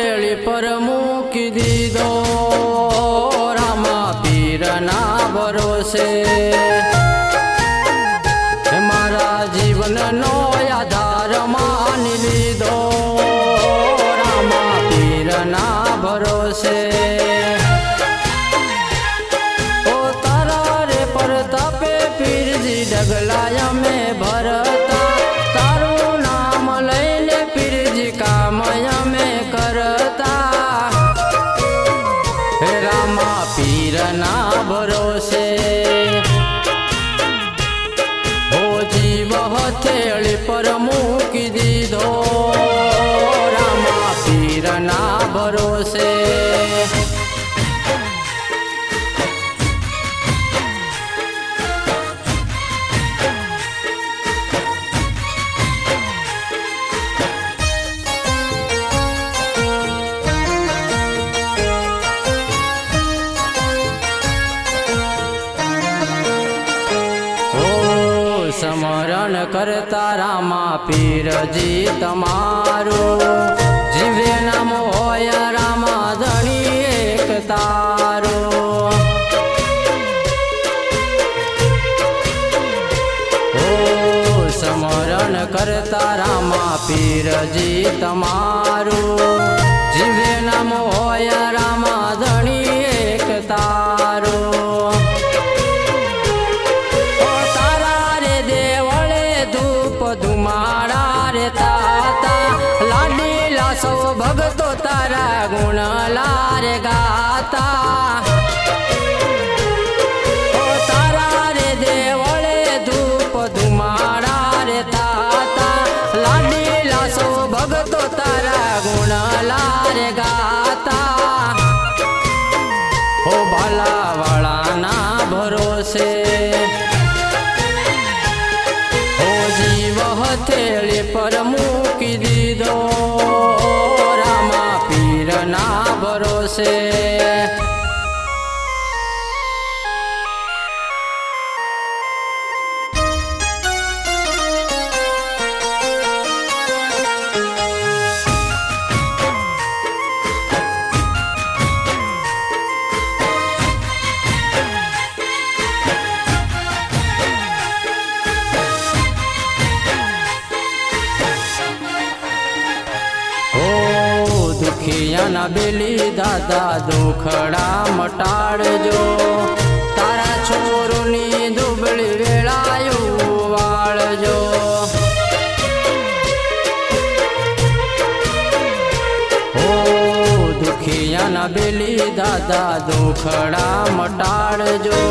હથેળી પર મૂકી દીધો રામા પીરના ભરોસે મારા જીવનનો આધાર માની લીધો રામા પીરના ભરોસે ઓ તારા રે પરતાપે પીરજી ડગલાય અમે ભરતા તારું નામ લઈને પીરજી કામ અમે કરતા રામા પીરના ભરોસે હથેળી પર મૂકી દીધો રામા પીરના ભરોસે સ્મરણ કરતા રામા પીરજી તમારું જીવે નામ હોય રામા ધણી એક તારું ઓ સ્મરણ કરતા રામા પીરજી તમારું જીવે નામ હોય રામા ધણી એક તારું ધુમાડા રે તાતા લાડીલા સૌ ભગતો તારા ગુણ લારે ગાતા ઓ તારા રે દેવળે ધૂપ ધુમાડા રે તાતા લાડીલા સૌ ભગતો તારા ગુણ લારે ગાતા ઓ ભાલાવાળાના ભરોસે હથેળી પર મૂકી દીધો રામા પીરના ભરોસે દુખિયાના બેલી દાદા દુખડા મટાડજો તારા છોરોની દુબળી વેળાયું વાળજો ઓ દુખિયાના બેલી દાદા દુખડા મટાડજો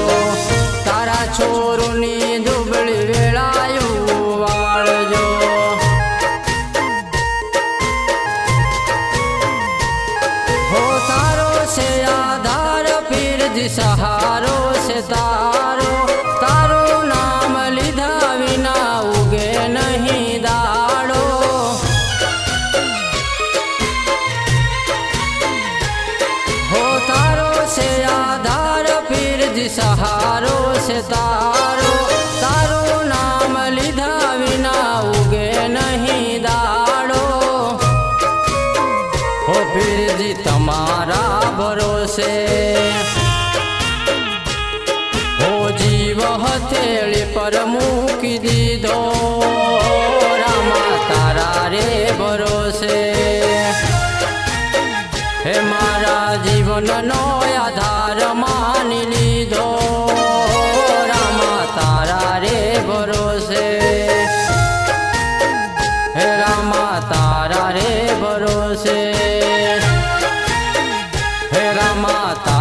તારા છોરોની દુબળી વેળાયું વાળજો સહારો છે તારો તારું નામ લીધા વિના ઉગે નહીં દાડો હો તારો છે આધાર પીરજી સહારો છે તારો તારું નામ લીધા વિના ઉગે નહીં દાડો હો પીરજી તમારા ભરોસે હથેળી પર મૂકી દીધો રામા તારા રે ભરોસે હે મારા જીવનનો આધાર માની લીધો રામા તારા રે ભરોસે હે રામા તારા રે ભરોસે હે રામા